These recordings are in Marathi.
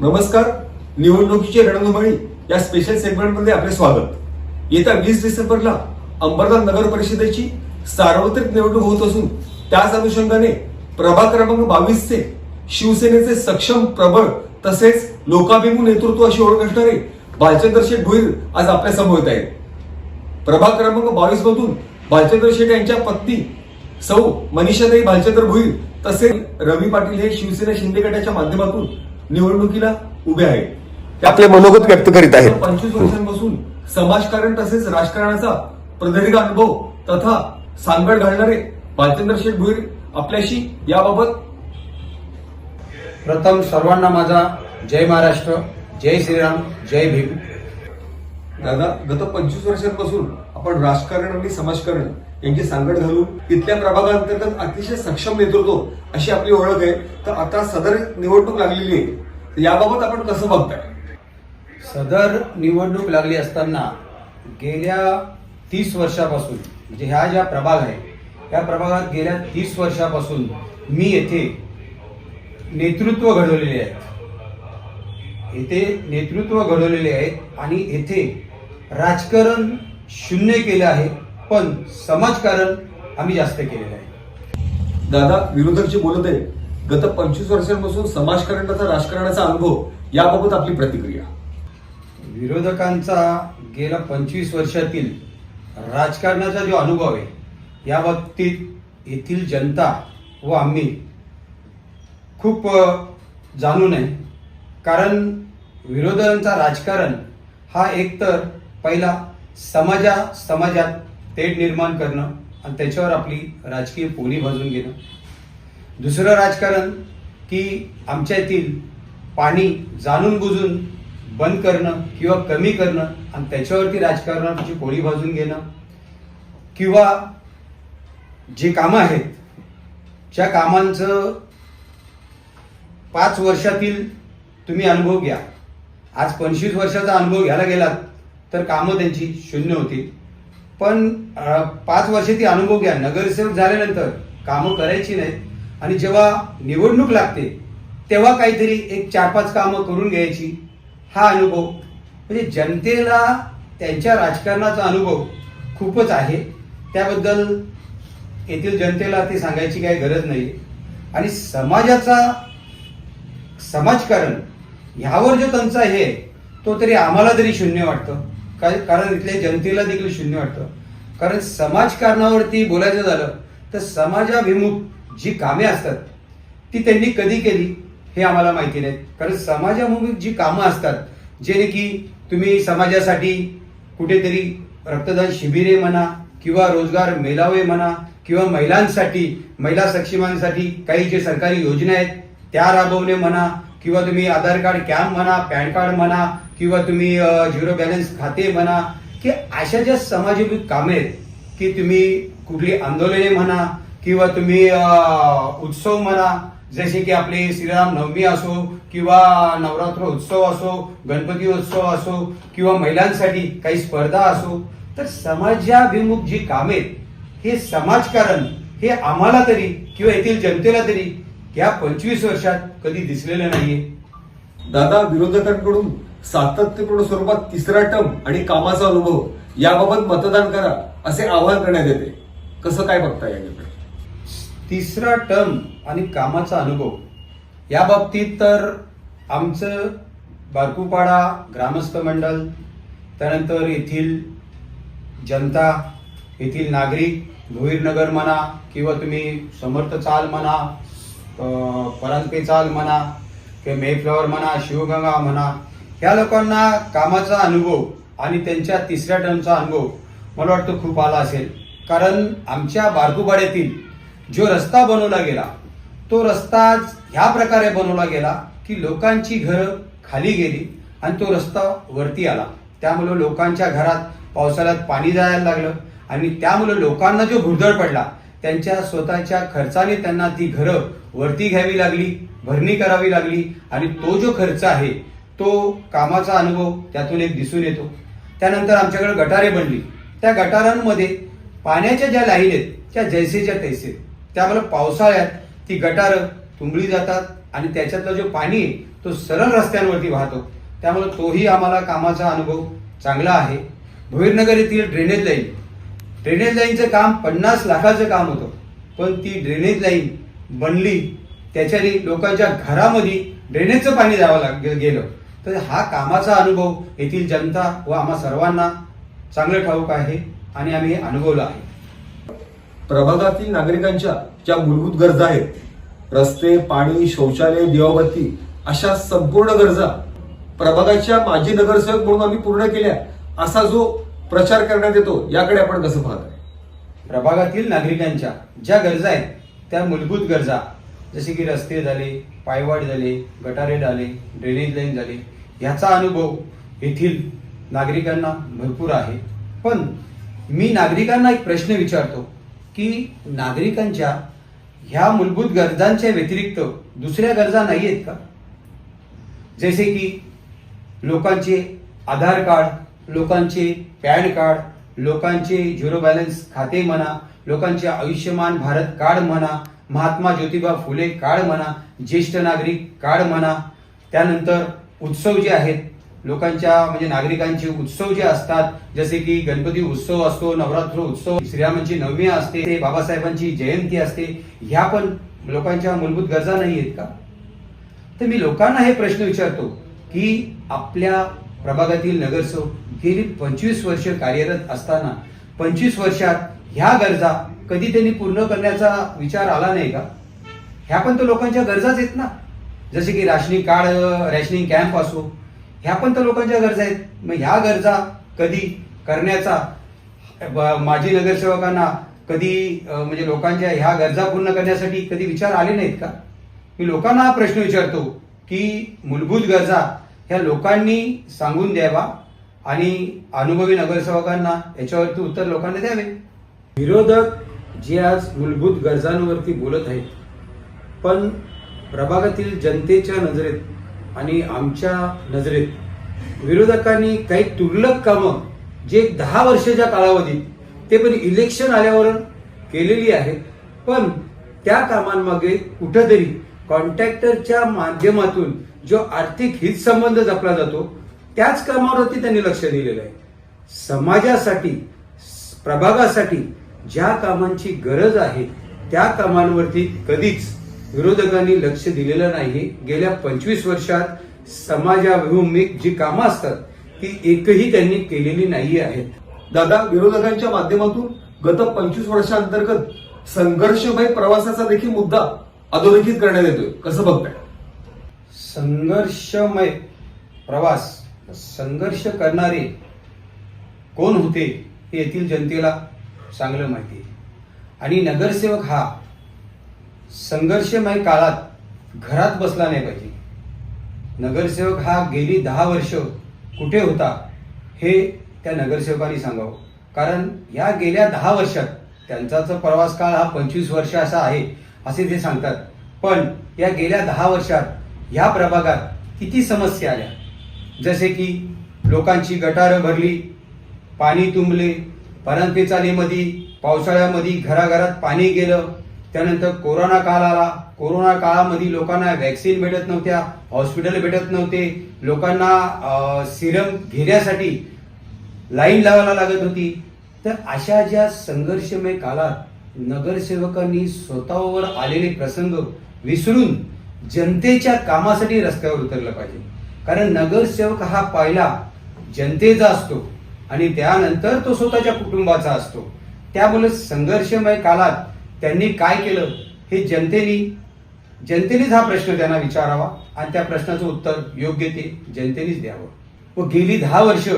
नमस्कार. निवडणुकीची रणधुमाळी या स्पेशल सेगमेंटमध्ये आपले स्वागत. येत्या 20 डिसेंबरला अंबरनाथ नगर परिषदेची सार्वत्रिक निवडणूक होत असून त्याच अनुषंगाने प्रभाग क्रमांक 22 चे शिवसेनेचे सक्षम, प्रबळ तसेच लोकाभिमुख नेतृत्व अशी ओळख असणारे भालचंद्र शेठ भोईर आज आपल्या समोर येत आहेत. प्रभाग क्रमांक 22 मधून भालचंद्र शेठ यांच्या पत्नी सौ मनीषाताई भालचंद्र भोईर तसेच रवी पाटील हे शिवसेना शिंदे गटाच्या माध्यमातून निवडणुकीला उभे आहेत. ते आपले मनोगत व्यक्त करीत आहेत. 25 वर्षांपासून समाजकारण तसेच राजकारणाचा प्रदीर्घ अनुभव तथा सांगड घालणारे भालचंद्र शेठ भोईर आपल्याशी याबाबत. प्रथम सर्वांना माझा जय महाराष्ट्र, जय श्रीराम, जय भीम. दादा, गत 25 वर्षांपासून आपण राजकारण आणि समाजकारण यांची सांगड घालून तिथल्या प्रभागांतर्गत अतिशय सक्षम नेतृत्व अशी आपली ओळख आहे. तर आता सदर निवडणूक लागलेली आहे, तर याबाबत आपण कसं बघताय? सदर निवडणूक लागली असताना गेल्या 30 वर्षापासून म्हणजे ह्या ज्या प्रभाग आहे या प्रभागात गेल्या 30 वर्षापासून मी येथे नेतृत्व घडवलेले आहेत. आणि येथे राजकारण शून्य केलं आहे, पण समाजकारण आम्ही जास्त केलेलं आहे. दादा, विरोधक जे बोलत आहे, गत 25 वर्षांपासून समाजकारण तथा राजकारणाचा अनुभव याबाबत आपली प्रतिक्रिया. विरोधकांचा गेल्या 25 वर्षातील राजकारणाचा जो अनुभव आहे या बाबतीत येथील जनता व आम्ही खूप जाणून आहे. कारण विरोधकांचा राजकारण हा एकतर पहिला समाजात तेढ निर्माण करणं आणि त्याच्यावर आपली राजकीय पोळी भाजून घेणं. दुसरं राजकारण की आमच्या येथील पाणी जाणून बुजून बंद करणं किंवा कमी करणं आणि त्याच्यावरती राजकारणाची पोळी भाजून घेणं. किंवा जे कामं आहेत ज्या कामांचं 5 वर्षातील तुम्ही अनुभव घ्या, आज 25 वर्षाचा अनुभव घ्यायला गेलात तर कामं त्यांची शून्य होतील. पण 5 वर्षाची अनुभव घ्या, नगरसेवक झाल्यानंतर कामं करायची नाहीत आणि जेव्हा निवडणूक लागते तेव्हा काहीतरी एक 4-5 कामं करून घ्यायची. हा अनुभव म्हणजे जनतेला त्यांच्या राजकारणाचा अनुभव खूपच आहे. त्याबद्दल येथील जनतेला ते सांगायची काही गरज नाही. आणि समाजकारण ह्यावर जो त्यांचा हे तो तरी आम्हाला तरी शून्य वाटतं. कारण इथल्या जनतेला देखील शून्य वाटतं. कारण समाजकारणावरती बोलायचं झालं तर समाजाभिमुख जी कामे असतात ती त्यांनी कधी केली हे आम्हाला माहिती नाही. कारण समाजाभिमुख जी कामं असतात जेणे की तुम्ही समाजासाठी कुठेतरी रक्तदान शिबिरे म्हणा किंवा रोजगार मेळावे म्हणा किंवा महिला सक्षमीकरणासाठी काही जे सरकारी योजना आहेत त्या राबवणे म्हणा किंवा तुम्ही आधार कार्ड कॅम्प म्हणा, पॅन कार्ड म्हणा किंवा तुम्ही झिरो बॅलन्स खाते म्हणा की अशा ज्या समाजाभिमुख कामे आहेत की तुम्ही कुठली आंदोलने म्हणा किंवा तुम्ही उत्सव म्हणा, जसे की आपले श्रीराम नवमी असो किंवा नवरात्र उत्सव असो, गणपती उत्सव असो किंवा महिलांसाठी काही स्पर्धा असो, तर समाजाभिमुख जी कामे हे समाजकारण हे आम्हाला तरी किंवा येथील जनतेला तरी या 25 वर्षात कधी दिसलेलं नाहीये. दादा, विरोधकांकडून सातत्यपूर्ण स्वरूपात तिसरा टर्म आणि कामाचा अनुभव याबाबत मतदान करा असे आवाहन करण्यात येते. कसं काय बघता याकडे? तिसरा टर्म आणि कामाचा अनुभव या बाबतीत तर आमचं बारकुपाडा ग्रामस्थ मंडळ, त्यानंतर येथील जनता, येथील नागरिक, भोईरनगर म्हणा किंवा तुम्ही समर्थ चाल म्हणा, परांजपे चाल म्हणा किंवा मेफ्लॉवर म्हणा, शिवगंगा म्हणा, ह्या लोकांना कामाचा अनुभव आणि त्यांच्या तिसऱ्या टर्मचा अनुभव मला वाटतं खूप आला असेल. कारण आमच्या बारकुपाड्यातील जो रस्ता बनवला गेला तो रस्ता ह्या प्रकारे बनवला गेला की लोकांची घरं खाली गेली आणि तो रस्ता वरती आला. त्यामुळे लोकांच्या घरात पावसाळ्यात पाणी जायला लागलं आणि त्यामुळे लोकांना जो भुरदळ पडला त्यांच्या स्वतःच्या खर्चाने त्यांना ती घरं वरती घ्यावी लागली, भरणी करावी लागली आणि तो जो खर्च आहे तो कामाचा अनुभव त्यातून एक दिसून येतो. त्यानंतर आमच्याकडे गटारे बनली, त्या गटारांमध्ये पाण्याच्या ज्या लाईन आहेत त्या जैसेच्या तैसे, त्यामुळे पावसाळ्यात ती गटारं तुंबली जातात आणि त्याच्यातला जो पाणी आहे तो सरळ रस्त्यांवरती वाहतो. त्यामुळे तोही आम्हाला कामाचा अनुभव चांगला आहे. भोईरनगर येथील ड्रेनेज लाईनचं काम 50 लाखाचं काम होतं, पण ती ड्रेनेज लाईन बनली, त्याच्याने लोकांच्या घरामध्ये ड्रेनेजचं पाणी जावं गेलं. तर हा कामाचा अनुभव येथील जनता व आम्हा सर्वांना चांगलं ठाऊक आहे आणि आम्ही हे अनुभवलं आहे. प्रभागातील नागरिकांच्या ज्या मूलभूत गरजा आहेत, रस्ते, पाणी, शौचालय, दिवाबत्ती, अशा संपूर्ण गरजा प्रभागाच्या माजी नगरसेवक म्हणून आम्ही पूर्ण केल्या, असा जो प्रचार करण्यात येतो, याकडे आपण कसं पाहताय? प्रभागातील नागरिकांच्या ज्या गरजा आहेत त्या मूलभूत गरजा, जसे की रस्ते झाले, पायवाट झाले, गटारे झाले, ड्रेनेज लाईन झाले, याचा अनुभव येथील नागरिकांना भरपूर आहे. पण मी नागरिकांना एक प्रश्न विचारतो की नागरिकांच्या ह्या मूलभूत गरजांच्या व्यतिरिक्त दुसऱ्या गरजा नाही आहेत का? जसे की लोकांचे आधार कार्ड, लोकांचे पॅन कार्ड, लोकांचे झिरो बॅलन्स खाते म्हणा, लोकांचे आयुष्यमान भारत कार्ड म्हणा, महात्मा ज्योतिबा फुले कार्ड म्हणा, ज्येष्ठ नागरिक कार्ड म्हणा, त्यानंतर उत्सव जे आहेत लोकांच्या म्हणजे नागरिकांचे उत्सव जे असतात, जसे की गणपती उत्सव असतो, नवरात्र उत्सव, श्रीरामांची नवमी असते, बाबासाहेबांची जयंती असते, ह्या पण लोकांच्या मूलभूत गरजा नाही आहेत का? तर मी लोकांना हे प्रश्न विचारतो की आपल्या प्रभागातील नगरसेवक गेली 25 वर्ष कार्यरत असताना 25 वर्षात ह्या गरजा कधी त्यांनी पूर्ण करण्याचा विचार आला नाही का? ह्या पण तर लोकांच्या गरजाच आहेत ना. जसे की राशनिंग कार्ड, रॅशनिंग कॅम्प असो, ह्या पण तर लोकांच्या गरजा आहेत. मग ह्या गरजा कधी करण्याचा माजी नगरसेवकांना कधी म्हणजे लोकांच्या ह्या गरजा पूर्ण करण्यासाठी कधी विचार आले नाहीत का? मी लोकांना हा प्रश्न विचारतो की मूलभूत गरजा ह्या लोकांनी सांगून द्यावा आणि अनुभवी नगरसेवकांना याच्यावरती उत्तर लोकांना द्यावे. विरोधक जे आज मूलभूत गरजांवरती बोलत आहेत, पण प्रभागातील जनतेच्या नजरेत आणि आमच्या नजरेत विरोधकांनी काही तुरळक कामं जे 10 वर्षाच्या कालावधीत, ते पण इलेक्शन आल्यावर केलेली आहेत, पण त्या कामांमागे कुठेतरी कॉन्ट्रॅक्टरच्या माध्यमातून जो आर्थिक हितसंबंध जपला जातो त्याच कामावरती त्यांनी लक्ष दिलेलं आहे. समाजासाठी, प्रभागासाठी ज्या कामांची गरज आहे त्या कामांवरती कधीच विरोधकांनी लक्ष दिलेलं नाही. गेल्या 25 वर्षात समाजाभिमुख जी कामं असतात ती एकही त्यांनी केलेली नाही आहेत. दादा, विरोधकांच्या माध्यमातून गत 25 वर्षांतर्गत संघर्षमय प्रवासाचा देखील मुद्दा अधोरेखित करण्यात येतोय, कसं बघताय? संघर्षमय प्रवास, संघर्ष करणारे कोण होते हे येथील जनतेला चांगलं माहिती आहे. आणि नगरसेवक हा संघर्षमय काळात घरात बसला नाही पाहिजे. नगरसेवक हा गेली 10 वर्ष कुठे होता हे त्या नगरसेवकांनी सांगावं. कारण या गेल्या 10 वर्षात त्यांचा प्रवास काळ हा 25 वर्ष असा आहे असे ते सांगतात. पण या गेल्या 10 वर्षात ह्या प्रभागात किती समस्या आल्या, जसे की लोकांची गटारं भरली, पाणी तुंबले, परंपे चालीमध्ये पावसाळ्यामध्ये घराघरात पाणी गेलं, त्यानंतर कोरोना काळ आला. कोरोना काळामध्ये लोकांना वॅक्सिन भेटत नव्हत्या, हॉस्पिटल भेटत नव्हते, लोकांना सिरम घेण्यासाठी लाईन लावायला लागत होती. तर अशा ज्या संघर्षमय काळात नगरसेवकांनी स्वतःवर आलेले प्रसंग विसरून जनतेच्या कामासाठी रस्त्यावर उतरलं पाहिजे. कारण नगरसेवक हा पहिला जनतेचा असतो आणि त्यानंतर तो स्वतःच्या कुटुंबाचा असतो. त्यामुळे संघर्षमय काळात त्यांनी काय केलं हे जनतेनेच हा प्रश्न त्यांना विचारावा आणि त्या प्रश्नाचं उत्तर योग्य ते जनतेनेच द्यावं. व गेली 10 वर्ष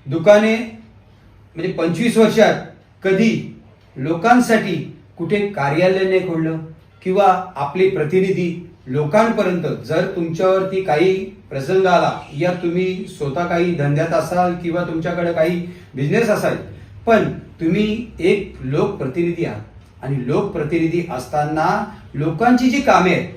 दुकाने म्हणजे 25 वर्षात कधी लोकांसाठी कुठे कार्यालय नाही खोललं किंवा आपले प्रतिनिधी लोकांपर्यंत, जर तुमच्यावरती काही प्रसंग आला या तुम्ही स्वतः काही धंद्यात असाल किंवा तुमच्याकडे काही बिझनेस असाल, पण तुम्ही एक लोकप्रतिनिधी आहात आणि लोकप्रतिनिधी असताना लोकांची जी कामे आहेत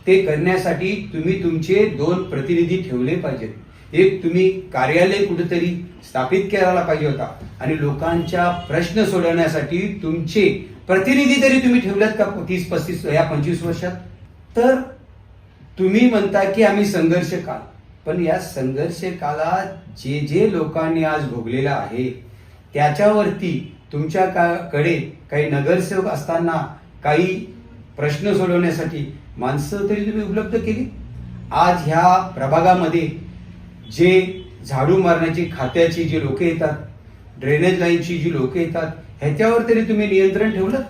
ते करण्यासाठी तुम्ही तुमचे 2 प्रतिनिधी ठेवले पाहिजेत. एक तुम्ही कार्यालय कुठेतरी स्थापित करायला पाहिजे होता आणि लोकांच्या प्रश्न सोडवण्यासाठी तुमचे प्रतिनिधी तरी तुम्ही ठेवल्यात का 30-35 या 25 वर्षात? तर तुम्ही म्हणता की आम्ही संघर्ष काल, पण या संघर्ष काळात जे जे लोकांनी आज भोगलेलं आहे त्याच्यावरती तुमच्याकडे काही नगरसेवक असताना काही प्रश्न सोडवण्यासाठी माणसं तरी तुम्ही उपलब्ध केली. आज ह्या प्रभागामध्ये जे झाडू मारण्याची खात्याची जी लोक येतात, ड्रेनेज लाईनची जी लोक येतात, ह्याच्यावर तरी तुम्ही नियंत्रण ठेवलं.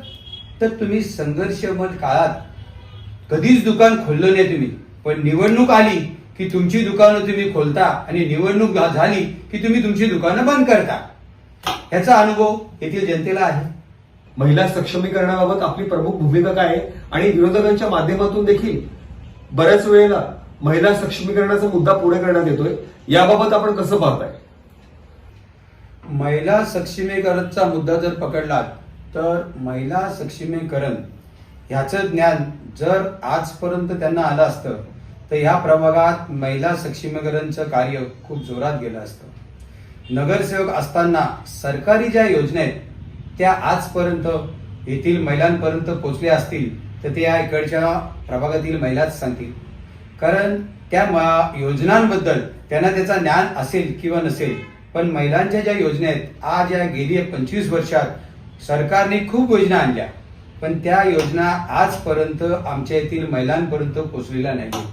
तर तुम्ही संघर्षमय काळात कधीच दुकान खोललं नाही तुम्ही, पण निवडणूक आली की तुमची दुकानं तुम्ही खोलता आणि निवडणूक झाली की तुम्ही तुमची दुकानं बंद करता. ह्याचा अनुभव येथील जनतेला आहे. महिला सक्षमीकरणाबाबत आपली प्रमुख भूमिका काय आहे आणि विरोधकांच्या माध्यमातून देखील बऱ्याच वेळेला महिला सक्षमीकरणाचा मुद्दा पुढे करण्यात येतोय, याबाबत आपण कसं पाहताय? महिला सक्षमीकरणचा मुद्दा जर पकडला तर महिला सक्षमीकरण ह्याचं ज्ञान जर आजपर्यंत त्यांना आलं असतं तर ह्या प्रभागात महिला सक्षमीकरणचं कार्य खूप जोरात गेलं असतं. नगरसेवक असताना सरकारी ज्या योजना आहेत त्या आजपर्यंत येथील महिलांपर्यंत पोहोचल्या असतील तर ते या इकडच्या प्रभागातील महिलाच सांगतील. कारण त्या योजनांबद्दल त्यांना त्याचा ज्ञान असेल किंवा नसेल, पण महिलांच्या ज्या योजना आहेत आज या गेली 25 वर्षात सरकारने खूप योजना आणल्या, पण त्या योजना आजपर्यंत आमच्या येथील महिलांपर्यंत पोहोचलेल्या नाही.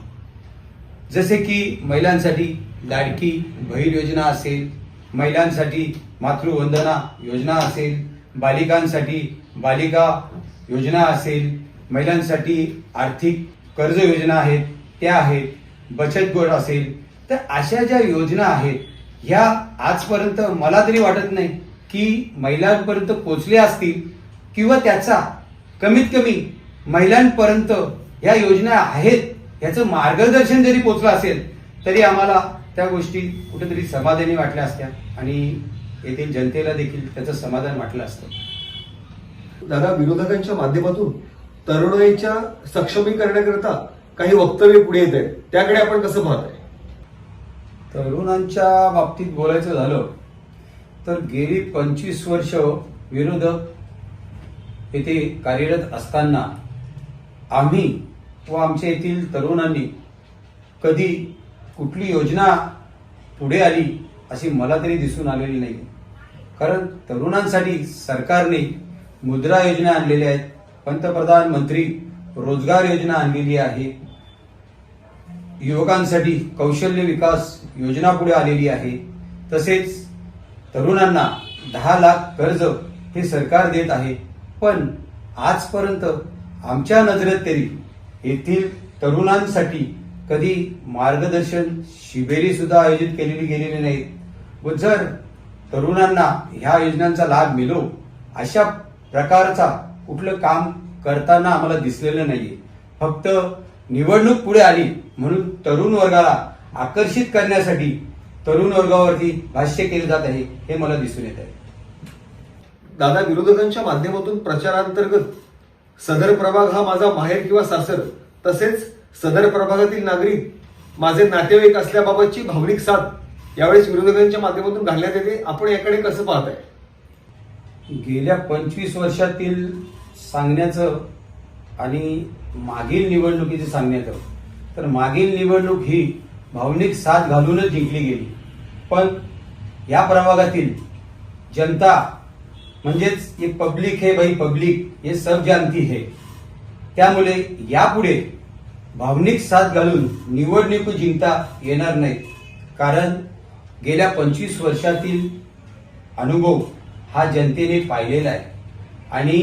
जसे की महिलांसाठी लाडकी बहीण योजना असेल, महिलांसाठी मातृवंदना योजना असेल, बालिकांसाठी बालिका योजना असेल, महिलांसाठी आर्थिक कर्ज योजना आहेत त्या आहेत, बचत गट असेल. तर अशा ज्या योजना आहेत ह्या आजपर्यंत मला तरी वाटत नाही की महिलांपर्यंत पोहोचल्या असतील, किंवा त्याचा कमीत कमी महिलांपर्यंत ह्या योजना आहेत ह्याचं मार्गदर्शन जरी पोहोचलं असेल तरी आम्हाला त्या गोष्टी कुठेतरी समाधानी वाटल्या असत्या आणि येथील जनतेला देखील त्याचं समाधान वाटलं असतं. दादा, विरोधकांच्या माध्यमातून तरुणाईच्या सक्षमीकरणाकरता काही वक्तव्य पुढे येत आहेत, त्याकडे आपण कसं पाहताय? तरुणांच्या बाबतीत बोलायचं झालं तर गेली 25 वर्ष विरोधक येथे कार्यरत असताना आम्ही व आमच्या येथील तरुणांनी कधी कुठली योजना पुढे आली अशी मला तरी दिसून आलेली नाही. कारण तरुणांसाठी सरकारने मुद्रा योजना आणलेल्या आहेत, पंतप्रधान मंत्री रोजगार योजना आणलेली आहे, युवकांसाठी कौशल्य विकास योजना पुढे आलेली आहे, तसेच तरुणांना 10 लाख कर्ज हे सरकार देत आहे. पण आजपर्यंत आमच्या नजरेत तरी येथील तरुणांसाठी कधी मार्गदर्शन शिबिरे सुद्धा आयोजित केलेली गेलेली नाहीत. व जर तरुणांना ह्या योजनांचा लाभ मिळो अशा प्रकारचा कुठलं काम करताना आम्हाला दिसलेलं नाहीये. फक्त निवडणूक पुढे आली म्हणून तरुण वर्गाला आकर्षित करण्यासाठी तरुण वर्गावरती भाष्य केले जात आहे हे मला दिसून येत आहे. दादा, विरोधकांच्या माध्यमातून प्रचारांतर्गत सदर प्रभाग हा माझा माहेर किंवा सासर, तसेच सदर प्रभागातील नागरिक माझे नातेवाईक असल्याबाबतची भावनिक साथ यावेळेस विरोधकांच्या माध्यमातून घालण्यात येते, आपण याकडे कसं पाहताय? गेल्या 25 वर्षातील सांगण्याचं आणि मागील निवडणुकीचं सांगण्याचं, तर मागील निवडणूक ही भावनिक साथ घालूनच जिंकली गेली. पण या प्रभागातील जनता म्हणजेच ये पब्लिक है भाई, पब्लिक ये सब जानती है. त्यामुळे यापुढे भावनिक साथ घालून निवडणूक जिंकता येणार नाही. कारण गेल्या 25 वर्षातील अनुभव हा जनतेने पाहिलेला आहे आणि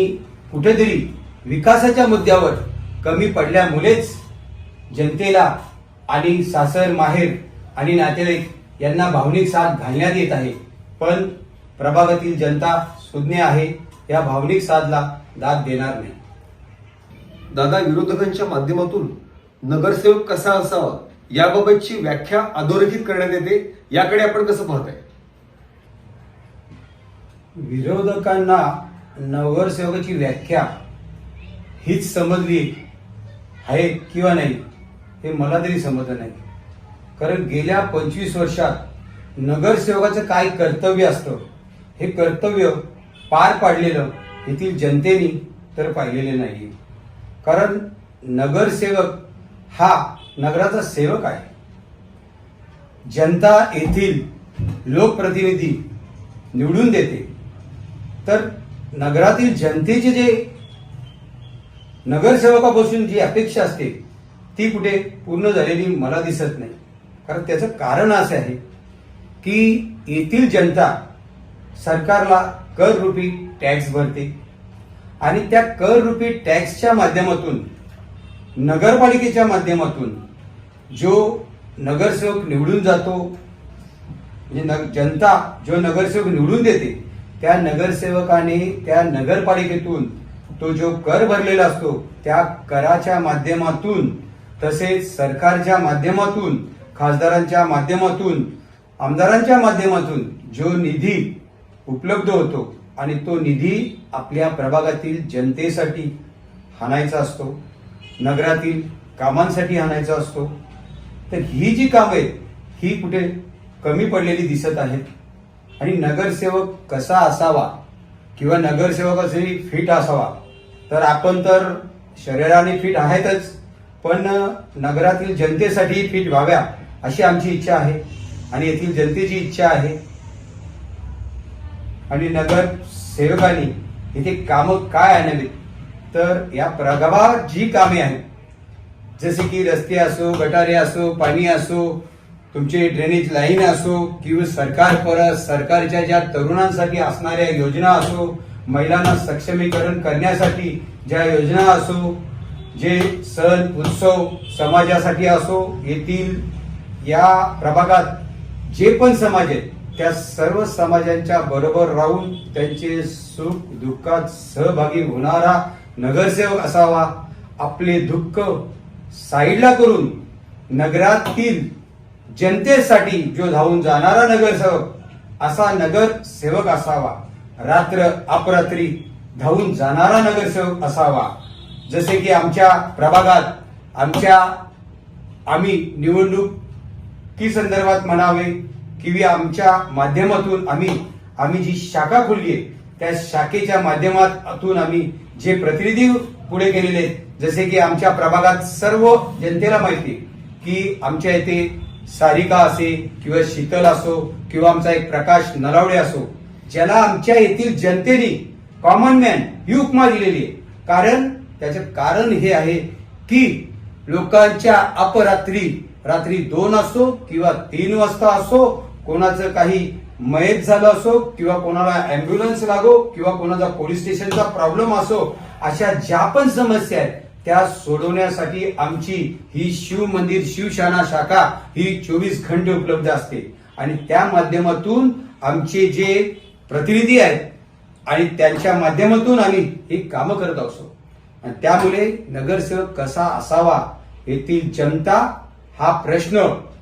कुठेतरी विकासाच्या मुद्द्यावर कमी पडल्यामुळेच जनतेला आणि सासर माहेर आणि नातेवाईक यांना भावनिक साथ घालण्यात येत आहे. पण प्रभागातील जनता सुज्ञ आहे, या भावनिक साथला दाद देणार नाही. दादा, विरोधकांच्या माध्यमातून नगरसेवक कसा असावा याबाबतची व्याख्या अधोरेखित करण्यात येते, याकडे आपण कसं पाहताय? विरोधकांना नगरसेवकाची व्याख्या हीच समजली आहे किंवा नाही हे मला तरी समजलं नाही. कारण गेल्या 25 वर्षात नगरसेवकाचं काय कर्तव्य असतं हे कर्तव्य पार पाडलेलं येथील जनतेने तर पाहिलेले नाही. कारण नगरसेवक हा नगराचा सेवक आहे. जनता येथील लोकप्रतिनिधी निवडून देते, तर नगरातील जनतेचे जे नगरसेवकापासून जी अपेक्षा असते ती कुठे पूर्ण झालेली मला दिसत नाही. कारण त्याचं कारण असं आहे की येथील जनता सरकारला कर रूपी टॅक्स भरते आणि त्या कर रूपी टॅक्सच्या माध्यमातून नगरपालिकेच्या माध्यमातून जो नगरसेवक निवडून जातो, म्हणजे जनता जो नगरसेवक निवडून देते त्या नगरसेवकाने त्या नगरपालिकेतून तो जो कर भरलेला असतो त्या कराच्या माध्यमातून, तसेच सरकारच्या माध्यमातून, खासदारांच्या माध्यमातून, आमदारांच्या माध्यमातून जो निधी उपलब्ध होतो आणि तो निधी आपल्या प्रभागातील जनतेसाठी हाणायचा असतो, नगरातील कामांसाठी हाणायचा असतो. तर ही जी कामं आहेत ही कुठे कमी पडलेली दिसत आहेत. आणि नगरसेवक कसा असावा किंवा नगरसेवकासाठी फिट असावा, तर आपण तर शरीराने फिट आहेतच, पण नगरातील जनतेसाठी फिट व्हाव्या अशी आमची इच्छा आहे आणि येथील जनतेची इच्छा आहे. आणि नगर सेवकांनी इथे कामं काय आणावीत, तर या प्रभागात जी कामे आहेत, जसे की रस्ते असो, गटारे असो, पाणी असो, तुमचे ड्रेनेज लाईन असो, किंवा सरकारच्या ज्या तरुणांसाठी असणाऱ्या योजना असो, महिलांना सक्षमीकरण करण्यासाठी ज्या योजना असो, जे सण उत्सव समाजासाठी असो, येथील या प्रभागात जे पण समाज आहेत त्या सर्व समाजांच्या बरोबर राहून त्यांचे सुख दुःखात सहभागी होणारा नगरसेवक असावा. आपले दुःख साईडला करून नगरातील जनतेसाठी जो धावून जाणारा नगरसेवक असा नगरसेवक असावा. रात्र अपरात्री धावून जाणारा नगरसेवक असावा. जसे की आमच्या प्रभागात आम्ही निवडणुकी संदर्भात म्हणावे किंवा आमच्या माध्यमातून आम्ही जी शाखा खोलली आहे त्या शाखेच्या माध्यमातून आम्ही जे प्रतिनिधी पुढे गेलेले आहेत, जसे की आमच्या प्रभागात सर्व जनतेला माहिती की आमच्या इथे सारिका असे किंवा शीतल असो किंवा आमचा एक प्रकाश नलावडे असो, ज्याला आमच्या येथील जनतेने कॉमन मॅन ही उपमा दिलेली आहे. त्याचं कारण हे आहे की लोकांच्या रात्री 2 असो किंवा 3 वाजता असो, कोणाचं काही मयत झालं असो किंवा कोणाला अँब्युलन्स लागो किंवा कोणाचा पोलीस स्टेशनचा प्रॉब्लेम असो, अशा ज्या पण समस्या आहेत त्या सोडवण्यासाठी आमची ही शिव मंदिर शिवशाना शाखा ही 24 घंटे उपलब्ध असते. आणि त्या माध्यमातून आमचे जे प्रतिनिधी आहेत आणि त्यांच्या माध्यमातून आम्ही ही कामं करत असतो. आणि त्यामुळे नगरसेवक कसा असावा येथील जनता हा प्रश्न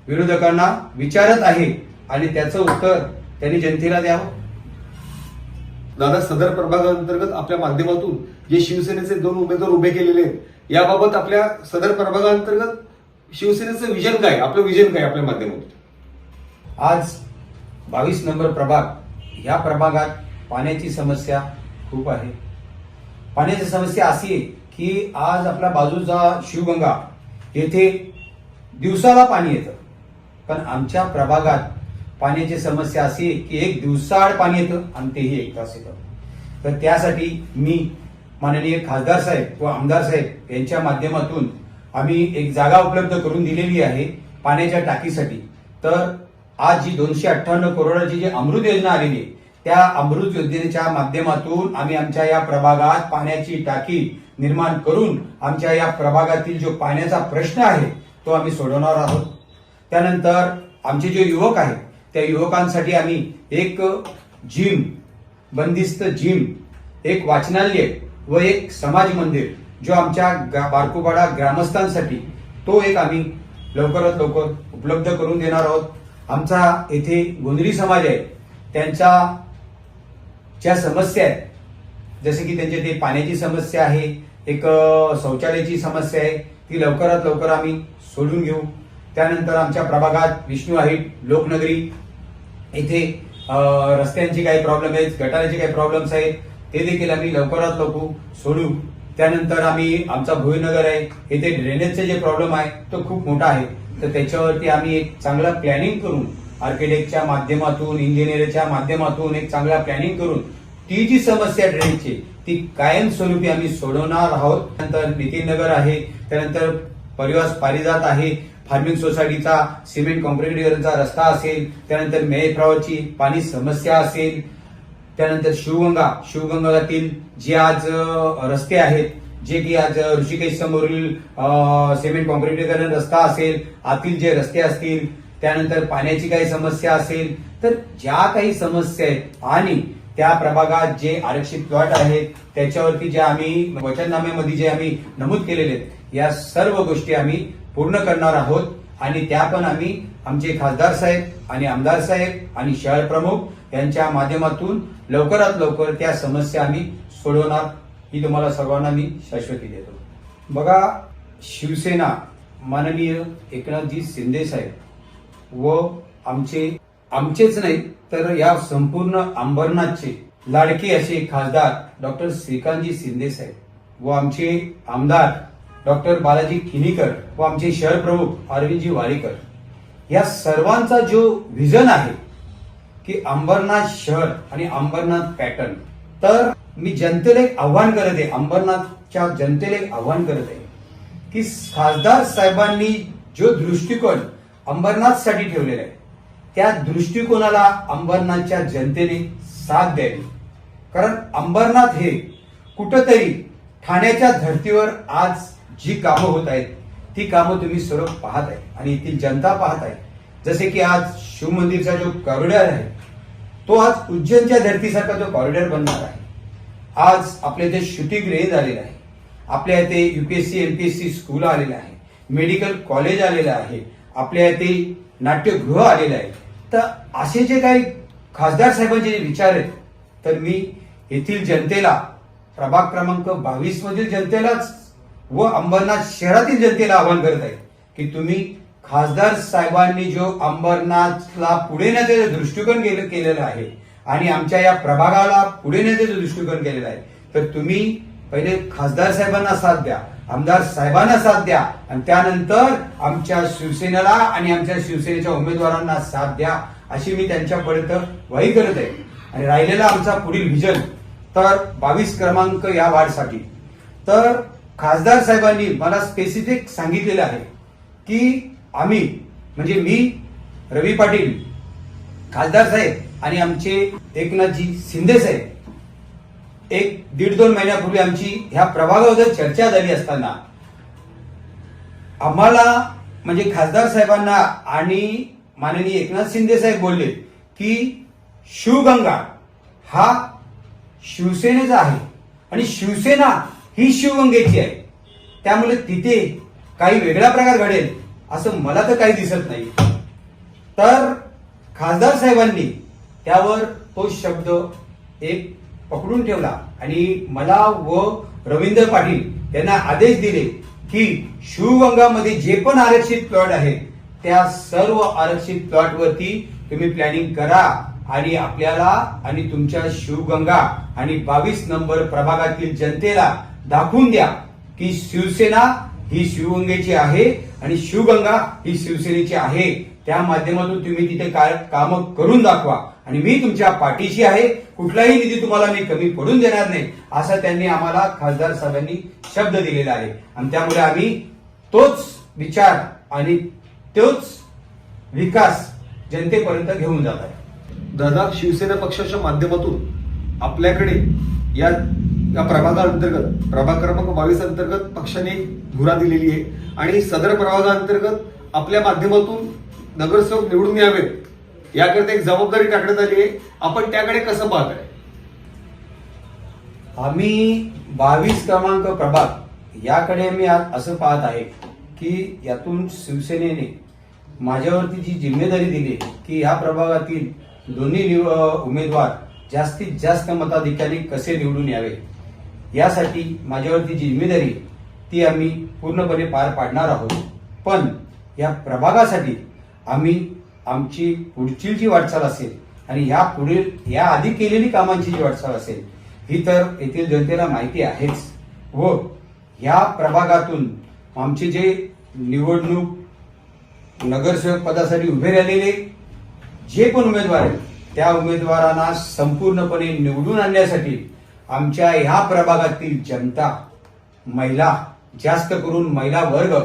विरोधकांना विचारत आहे आणि त्याचं उत्तर त्यांनी जनतेला द्यावं. दादा, सदर प्रभागांतर्गत आपल्या माध्यमातून जे शिवसेनेचे 2 उमेदवार उभे केलेले आहेत, याबाबत आपल्या सदर प्रभागांतर्गत शिवसेनेचं विजन काय, आपलं विजन काय आपल्या माध्यमातून? आज 22 नंबर प्रभाग, या प्रभागात पाण्याची समस्या खूप आहे. पाण्याची समस्या अशी आहे की आज आपल्या बाजूचा शिवगंगा येथे दिवसाला पाणी येतं, पण आमच्या प्रभागात पाण्याची समस्या अशी आहे की 1 दिवसाआड पाणी येतं आणि तेही 1 तास येतं. तर त्यासाठी मी माननीय खासदार साहेब व आमदार साहेब यांच्या माध्यमातून आम्ही एक जागा उपलब्ध करून दिलेली आहे पाण्याच्या टाकीसाठी. तर आज जी 258 करोडाची जी अमृत योजना आलेली आहे त्या अमृत योजनेच्या माध्यमातून आम्ही आमच्या या प्रभागात पाण्याची टाकी निर्माण करून आमच्या या प्रभागातील जो पाण्याचा प्रश्न आहे तो आम्ही सोडवणार आहोत. त्यानंतर आमचे जे युवक आहेत त्या युवकांसाठी आम्ही एक जिम, बंदिस्त जिम, एक वाचनालय व एक समाज मंदिर जो आमच्या बारकुपाडा ग्रामस्थांसाठी तो एक आम्ही लवकरात लवकर उपलब्ध करून देणार आहोत. आमचा येथे गोंधळी समाज आहे, त्यांच्या ज्या समस्या आहेत, जसे की त्यांच्या ते पाण्याची समस्या आहे, एक शौचालयाची समस्या आहे, ती लवकरात लवकर आम्ही सोडून घेऊ. त्यानंतर आमच्या प्रभागात विष्णू हाईट, लोकनगरी येथे रस्त्यांची काही प्रॉब्लेम आहेत, गटाराचे काही प्रॉब्लेम्स आहेत, ते देखील आम्ही लवकरात लवकर सोडू. त्यानंतर आमचा भुईनगर आहे, इथे ड्रेनेजचे जे प्रॉब्लेम आहे तो खूप मोठा आहे. तर त्याच्यावरती आम्ही एक चांगला प्लॅनिंग करून आर्किटेक्टच्या माध्यमातून, इंजिनिअरच्या माध्यमातून एक चांगला प्लॅनिंग करून ती जी समस्या ड्रेनेजची ती कायमस्वरूपी आम्ही सोडवणार आहोत. त्यानंतर नितीन नगर आहे, त्यानंतर परिवास पारिजात आहे, फार्मिंग सोसायटीचा सिमेंट कॉन्क्रीटचा रस्ता असेल, त्यानंतर मेळफ्रावरची पाणी समस्या असेल, त्यानंतर शिवगंगातील जे आज रस्ते आहेत, जे की आज ऋषिकेश समोरील सिमेंट कॉन्क्रीटीकरण रस्ता असेल, आतील जे रस्ते असतील, त्यानंतर पाण्याची काही समस्या असेल, तर ज्या काही समस्या आहेत आणि त्या प्रभागात जे आरक्षित प्लॉट आहेत त्याच्यावरती जे आम्ही वचननाम्यामध्ये जे आम्ही नमूद केलेले आहेत या सर्व गोष्टी आम्ही पूर्ण करणार आहोत. आणि त्या पण आम्ही आमचे खासदार साहेब आणि आमदार साहेब आणि शहर प्रमुख यांच्या माध्यमातून लवकरात लवकर त्या समस्या आम्ही सोडवणार, ही तुम्हाला सर्वांना मी शाश्वती देतो. बघा, शिवसेना माननीय एकनाथजी शिंदे साहेब व आमचेच नाही तर या संपूर्ण अंबरनाथचे लाडके असे खासदार डॉक्टर श्रीकांतजी शिंदे साहेब व आमचे आमदार डॉक्टर बालाजी किनीकर व आमचे शहर प्रमुख अरविंदजी वारीकर या सर्वांचा जो व्हिजन आहे की अंबरनाथ शहर आणि अंबरनाथ पॅटर्न, तर मी जनतेला एक आव्हान करत आहे, अंबरनाथच्या जनतेला एक आव्हान करत आहे की खासदार साहेबांनी जो दृष्टिकोन अंबरनाथसाठी ठेवलेला आहे त्या दृष्टिकोनाला अंबरनाथच्या जनतेने साथ द्यावी. कारण अंबरनाथ हे कुठंतरी ठाण्याच्या धर्तीवर आज जी कामं होत आहेत ती कामं तुम्ही सर्व पाहत आहे आणि येथील जनता पाहत आहे. जसे की आज शिवमंदिरचा जो कॉरिडॉर आहे तो आज उज्जैनच्या धर्तीसारखा जो कॉरिडॉर बनणार आहे. आज आपल्या इथे शूटिंग रेंज आलेलं आहे, आपल्या इथे युपीएससी एमपीएससी स्कूल आलेलं आहे, मेडिकल कॉलेज आलेलं आहे, आपल्या इथे नाट्यगृह आलेलं आहे. तर असे जे काही खासदार साहेबांचे जे विचार आहेत तर मी येथील जनतेला, प्रभाग क्रमांक 22 मधील जनतेलाच व अंबरनाथ शहरातील जनतेला आवाहन करत आहे की तुम्ही खासदार साहेबांनी जो अंबरनाथला पुढे नेण्याचा दृष्टिकोन केलेला आहे आणि आमच्या या प्रभागाला पुढे नेण्याचा दृष्टिकोन केलेला आहे, तर तुम्ही पहिले खासदार साहेबांना साथ द्या, आमदार साहेबांना साथ द्या आणि त्यानंतर आमच्या शिवसेनेला आणि आमच्या शिवसेनेच्या उमेदवारांना साथ द्या, अशी मी त्यांच्यापर्यंत ग्वाही करत आहे. आणि राहिलेला आमचा पुढील व्हिजन तर 22 क्रमांक या वार्डसाठी, तर खासदार साहेबांनी मला स्पेसिफिक सांगितलेलं आहे की आम्ही म्हणजे मी, रवी पाटील, खासदार साहेब आणि आमचे एकनाथजी शिंदे साहेब 1-1.5-2 महिन्यापूर्वी आमची ह्या प्रभागाबद्दल चर्चा झाली असताना आम्हाला म्हणजे खासदार साहेबांना आणि माननीय एकनाथ शिंदे साहेब बोलले की शिवगंगा हा शिवसेनेचा आहे आणि शिवसेना ही शिवगंगेची आहे, त्यामुळे तिथे काही वेगळा प्रकार घडेल असं मला तर काही दिसत नाही. तर खासदार साहेबांनी त्यावर तो शब्द एक पकडून ठेवला आणि मला व रवींद्र पाटील यांना आदेश दिले की शिवगंगामध्ये जे पण आरक्षित प्लॉट आहेत त्या सर्व आरक्षित प्लॉट वरती तुम्ही प्लॅनिंग करा आणि आपल्याला आणि तुमच्या शिवगंगा आणि 22 नंबर प्रभागातील जनतेला दाखवून द्या की शिवसेना ही शिवगंगेची आहे आणि शिवगंगा ही शिवसेनेची आहे. त्या माध्यमातून तुम्ही तिथे काम करून दाखवा आणि मी तुमच्या पाठीशी आहे, कुठलाही निधी तुम्हाला मी कमी पडून देणार नाही, असा त्यांनी आम्हाला खासदार साहेबांनी शब्द दिलेला आहे. आणि त्यामुळे आम्ही तोच विचार आणि तोच विकास जनतेपर्यंत घेऊन जात आहे. दादा, शिवसेना पक्षाच्या माध्यमातून आपल्याकडे या प्रभागाअंतर्गत प्रभाग क्रमांक 22 अंतर्गत पक्षाने धुरा दिलेली आहे आणि सदर प्रभागाअंतर्गत आपल्या माध्यमातून नगरसेवक निवडून यावेत याकरता एक जबाबदारी टाकण्यात आली आहे. आपण त्याकडे कसं पाहताय? आम्ही 22 क्रमांक प्रभाग याकडे मी आज असं पाहत आहे की यातून शिवसेनेने माझ्यावरती जी जिम्मेदारी दिली की या प्रभागातील दोन्ही उमेदवार जास्तीत जास्त मताधिक्याने कसे निवडून यावे, यासाठी माझ्यावरती जी जिम्मेदारी ती आम्ही पूर्णपणे पार पाडणार आहोत. पण या प्रभागासाठी आम्ही आमची पुढची जी वाटचाल असेल आणि या पुढील या आधी केलेली कामांची जी वाटचाल असेल ही तर येथील जनतेला माहिती आहेच. व ह्या प्रभागातून आमचे जे निवडणूक नगरसेवक पदासाठी उभे राहिलेले जे पण उमेदवार आहेत त्या उमेदवारांना संपूर्णपणे निवडून आणण्यासाठी आमच्या ह्या प्रभागातील जनता, महिला, जास्त करून महिला वर्ग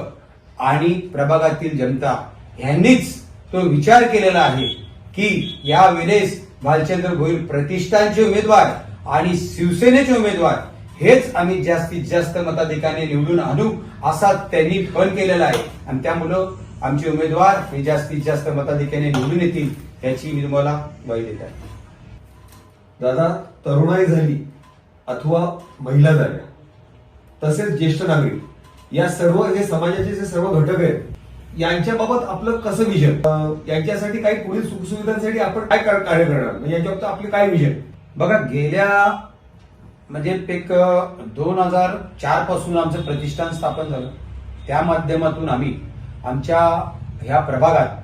आणि प्रभागातील जनता यांनीच तो विचार केलेला आहे की या वेळेस भालचंद्र भोईर प्रतिष्ठानचे उमेदवार आणि शिवसेनेचे उमेदवार हेच आम्ही जास्तीत जास्त मताधिकाने निवडून आणू असा त्यांनी पण केलेला आहे आणि त्यामुळं आमचे उमेदवार हे जास्तीत जास्त मताधिकाने निवडून येतील याची मी तुम्हाला ग्वाही देत आहे. दादा, तरुणाई झाली अथवा महिला झाल्या तसेच ज्येष्ठ नागरिक या सर्व हे समाजाचे जे सर्व घटक आहेत यांच्याबाबत आपलं कसं विजन, यांच्यासाठी काही पुढील सुखसुविधांसाठी आपण काय कार्य करणार, म्हणजे याच्याबाबत आपले काय विजन? बघा, गेल्या म्हणजे एक 2004 पासून आमचं प्रतिष्ठान स्थापन झालं. त्या माध्यमातून आम्ही आमच्या ह्या प्रभागात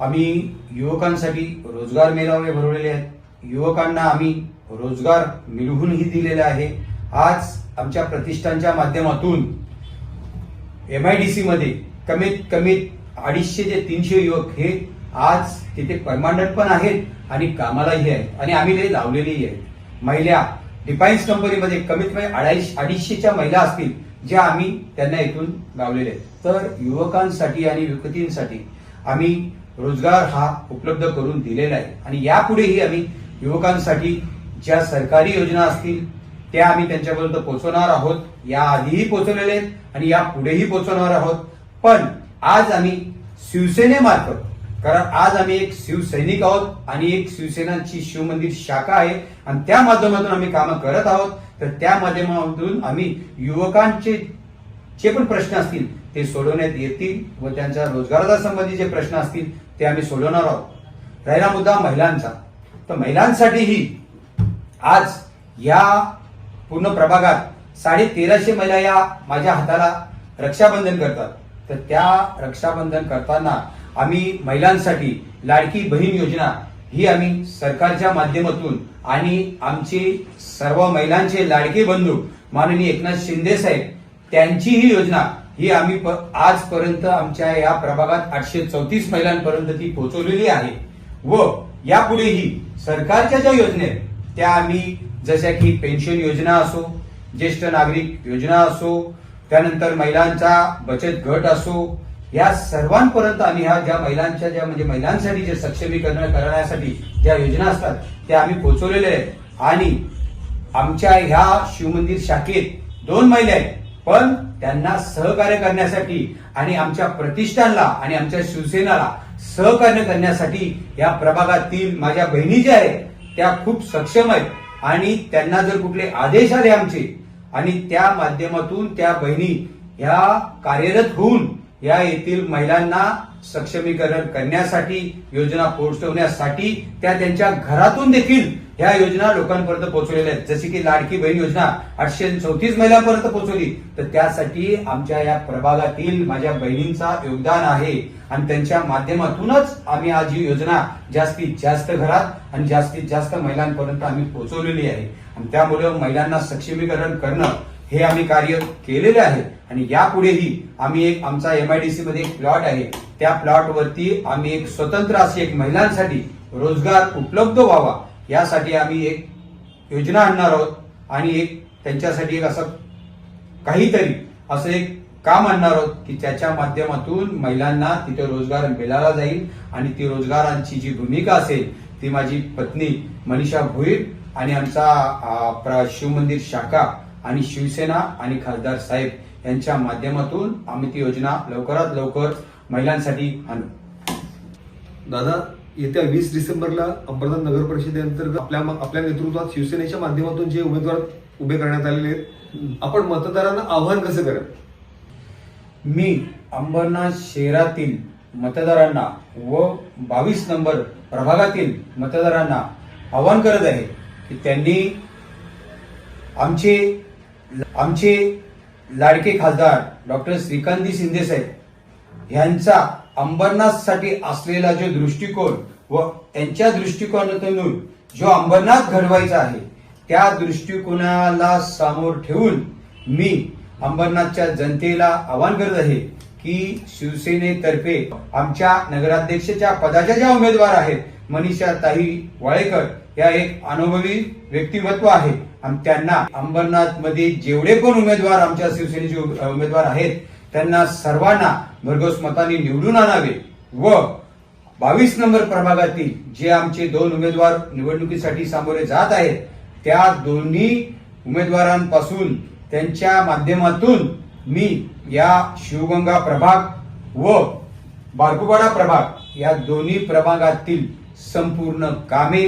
आम्ही युवकांसाठी रोजगार मेळावे भरवलेले आहेत. युवकांना आम्ही रोजगार मिळवूनही दिलेला आहे. आज आमच्या प्रतिष्ठानच्या माध्यमातून MIDC मध्ये कमीत कमी 250 ते 300 युवक हे आज तिथे परमानंट पण आहेत आणि कामालाही आहेत आणि आम्ही ते लावलेलेही आहेत. महिला डिफाईन्स कंपनीमध्ये कमीत कमी 250च्या महिला असतील ज्या आम्ही त्यांना इथून लावलेले आहेत. तर युवकांसाठी आणि युवतींसाठी आम्ही रोजगार हा उपलब्ध करून दिलेला आहे आणि यापुढेही आम्ही युवकांसाठी ज्या सरकारी योजना असतील त्या आम्ही त्यांच्यापर्यंत पोहोचवणार आहोत. या आधीही पोहोचवलेले आहेत आणि या पुढेही पोहोचवणार आहोत. पण आज आम्ही शिवसेनेमार्फत, कारण आज आम्ही एक शिवसैनिक आहोत आणि एक शिवसेनाची शिवमंदिर शाखा आहे आणि त्या माध्यमातून आम्ही कामं करत आहोत. तर त्या माध्यमातून आम्ही युवकांचे जे पण प्रश्न असतील ते सोडवण्यात येतील व त्यांच्या रोजगाराचा संबंधी जे प्रश्न असतील ते आम्ही सोडवणार आहोत. राहिला मुद्दा महिलांचा, तर महिलांसाठीही आज या पूर्ण प्रभागात 1350 महिला या माझ्या हाताला रक्षाबंधन करतात. तर त्या रक्षाबंधन करताना आम्ही महिलांसाठी लाडकी बहीण योजना ही आम्ही सरकारच्या माध्यमातून आणि आमचे सर्व महिलांचे लाडके बंधू माननीय एकनाथ शिंदे साहेब त्यांची ही योजना ही आम्ही आजपर्यंत आमच्या या प्रभागात 834 महिलांपर्यंत ती पोहोचवलेली आहे व यापुढेही सरकारच्या ज्या योजना आहेत त्या आम्ही जशा की पेन्शन योजना असो, ज्येष्ठ नागरिक योजना असो, त्यानंतर महिलांचा बचत गट असो, या सर्वांपर्यंत आम्ही ह्या ज्या महिलांच्या ज्या म्हणजे महिलांसाठी जे सक्षमीकरण करण्यासाठी ज्या योजना असतात त्या आम्ही पोहोचवलेले आहेत. आणि आमच्या ह्या शिवमंदिर शाखेत 2 महिला आहेत पण त्यांना सहकार्य करण्यासाठी आणि आमच्या प्रतिष्ठानला आणि आमच्या शिवसेनेला सहकार्य करण्यासाठी या प्रभागातील माझ्या बहिणी ज्या आहेत त्या खूप सक्षम आहेत आणि त्यांना जर कुठले आदेश आले आमचे आणि त्या माध्यमातून त्या बहिणी ह्या कार्यरत होऊन या येथील महिलांना सक्षमीकरण करण्यासाठी, योजना पोहोचवण्यासाठी त्या त्यांच्या घरातून देखील ह्या योजना लोकांपर्यंत पोहोचवलेल्या आहेत. जशी की लाडकी बहीण योजना 834 महिलांपर्यंत पोहोचवली, तर त्यासाठी आमच्या या प्रभागातील माझ्या बहिणींचा योगदान आहे आणि त्यांच्या माध्यमातूनच आम्ही आज ही योजना जास्तीत जास्त घरात आणि जास्तीत जास्त महिलांपर्यंत आम्ही पोहोचवलेली आहे. आणि त्यामुळे महिलांना सक्षमीकरण करणं हे आम्ही कार्य केलेले आहे. आणि यापुढेही आम्ही एक आमचा MIDC मध्ये एक प्लॉट आहे, त्या प्लॉट वरती आम्ही एक स्वतंत्र अशी एक महिलांसाठी रोजगार उपलब्ध व्हावा यासाठी आम्ही एक योजना आणणार आहोत आणि एक त्यांच्यासाठी एक असं काहीतरी असं एक काम आणणार आहोत की त्याच्या माध्यमातून महिलांना तिथे रोजगार मिळाला जाईल. आणि ती रोजगारांची जी भूमिका असेल ती माझी पत्नी मनीषा भोईर आणि आमचा शिवमंदिर शाखा आणि शिवसेना आणि खासदार साहेब यांच्या माध्यमातून आम्ही ती योजना लवकरात लवकर महिलांसाठी आणू. दादा, येत्या 20 डिसेंबरला अंबरनाथ नगर परिषदेअंतर्गत आपल्या नेतृत्वात शिवसेनेच्या माध्यमातून जे उमेदवार उभे करण्यात आलेले आहेत, आपण मतदारांना आव्हान कसं कराल? मी अंबरनाथ शहरातील मतदारांना व 22 नंबर प्रभागातील मतदारांना आवाहन करत आहे की त्यांनी आमचे लाडके खासदार डॉक्टर श्रीकांतजी शिंदे साहेब यांचा अंबरनाथसाठी असलेला जो दृष्टिकोन व त्यांच्या दृष्टिकोनातून जो अंबरनाथ घडवायचा आहे त्या दृष्टिकोनाला समोर ठेवून मी अंबरनाथच्या जनतेला आवाहन करत आहे की शिवसेनेतर्फे आमच्या नगराध्यक्षाच्या पदाच्या ज्या उमेदवार आहेत, मनीषाताई वाळेकर या एक अनुभवी व्यक्तिमत्व आहे आणि त्यांना अंबरनाथ मध्ये जेवढे पण उमेदवार आमच्या शिवसेनेचे उमेदवार आहेत त्यांना सर्वांना भरघोस मतांनी निवडून आणावे व 22 नंबर प्रभागातील जे आमचे 2 उमेदवार निवडणुकीसाठी सामोरे जात आहेत त्या दोन्ही उमेदवारांपासून त्यांच्या माध्यमातून मी या शिवगंगा प्रभाग व बारकुपाडा प्रभाग या दोन्ही प्रभागातील संपूर्ण कामे,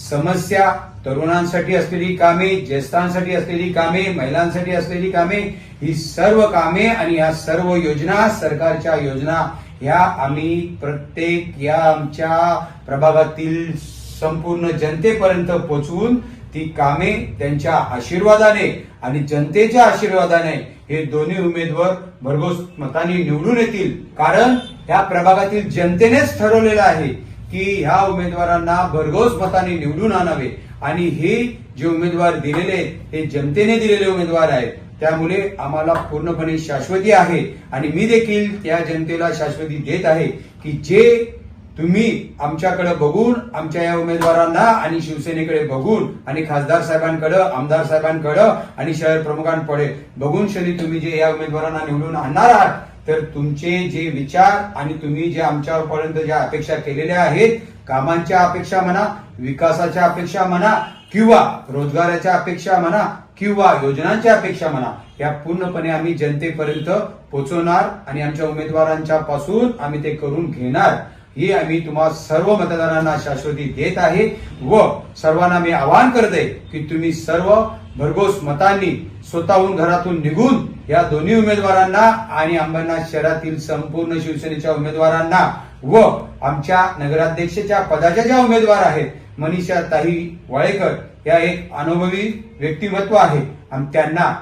समस्या, तरुणांसाठी असलेली कामे, ज्येष्ठांसाठी असलेली कामे, महिलांसाठी असलेली कामे, ही सर्व कामे आणि या सर्व योजना, सरकारच्या योजना ह्या आम्ही प्रत्येक या आमच्या प्रभागातील संपूर्ण जनतेपर्यंत पोहोचवून ती कामे त्यांच्या आशीर्वादाने आणि जनतेच्या आशीर्वादाने हे दोन्ही उमेदवार भरघोस मतांनी निवडून येतील. कारण ह्या प्रभागातील जनतेनेच ठरवलेलं आहे की ह्या उमेदवारांना भरघोस मतांनी निवडून आणावे आणि हे जे उमेदवार दिलेले हे जनतेने दिलेले उमेदवार आहेत. त्यामुळे आम्हाला पूर्णपणे शाश्वती आहे आणि मी देखील त्या जनतेला शाश्वती देत आहे की जे तुम्ही आमच्याकडे बघून, आमच्या या उमेदवारांना आणि शिवसेनेकडे बघून आणि खासदार साहेबांकडे, आमदार साहेबांकडे आणि शहर प्रमुखांकडे बघून शनी तुम्ही जे या उमेदवारांना निवडून आणणार आहात, तर तुमचे जे विचार आणि तुम्ही जे आमच्यापर्यंत ज्या अपेक्षा केलेल्या आहेत, कामांच्या अपेक्षा म्हणा, विकासाच्या अपेक्षा म्हणा किंवा रोजगाराच्या अपेक्षा म्हणा किंवा योजनांच्या अपेक्षा म्हणा, या पूर्णपणे आम्ही जनतेपर्यंत पोहोचवणार आणि आमच्या उमेदवारांच्या पासून आम्ही ते करून घेणार. ही आम्ही तुम्हा सर्व मतदारांना शाश्वती देत आहे व सर्वांना मी आवाहन करते की तुम्ही सर्व भरघोस मतांनी स्वतःहून घरातून निघून या दोन्ही उमेदवारांना आणि अंबरनाथ शहरातील संपूर्ण शिवसेनेच्या उमेदवारांना व आमच्या नगराध्यक्षाच्या पदाच्या ज्या उमेदवार आहेत, मनीषाताई वाळेकर या एक अनुभवी व्यक्तिमत्व आहे आणि त्यांना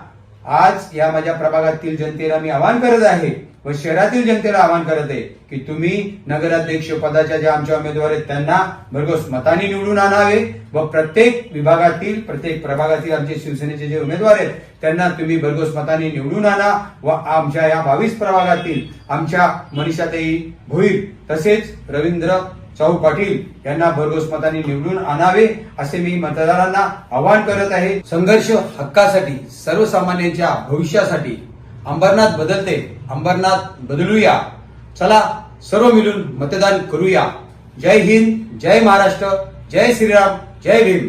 आज या माझ्या प्रभागातील जनतेला मी आवाहन करत आहे व शहरातील जनतेला आवाहन करत आहे की तुम्ही नगराध्यक्ष पदाच्या ज्या आमच्या उमेदवार आहेत त्यांना भरघोस मतांनी निवडून आणावे व प्रत्येक विभागातील, प्रत्येक प्रभागातील आमचे शिवसेनेचे जे उमेदवार आहेत त्यांना तुम्ही भरघोस मतांनी निवडून आणा व आमच्या या 22 प्रभागातील आमच्या मनीषाताई भोईर तसेच रवींद्र चाहू पाटील यांना भरघोस मतांनी निवडून आणावे असे मी मतदारांना आवाहन करत आहे. संघर्ष हक्कासाठी, सर्वसामान्यांच्या भविष्यासाठी अंबरनाथ बदलते, अंबरनाथ बदलूया. चला सर्व मिळून मतदान करूया. जय हिंद, जय महाराष्ट्र, जय श्रीराम, जय भीम.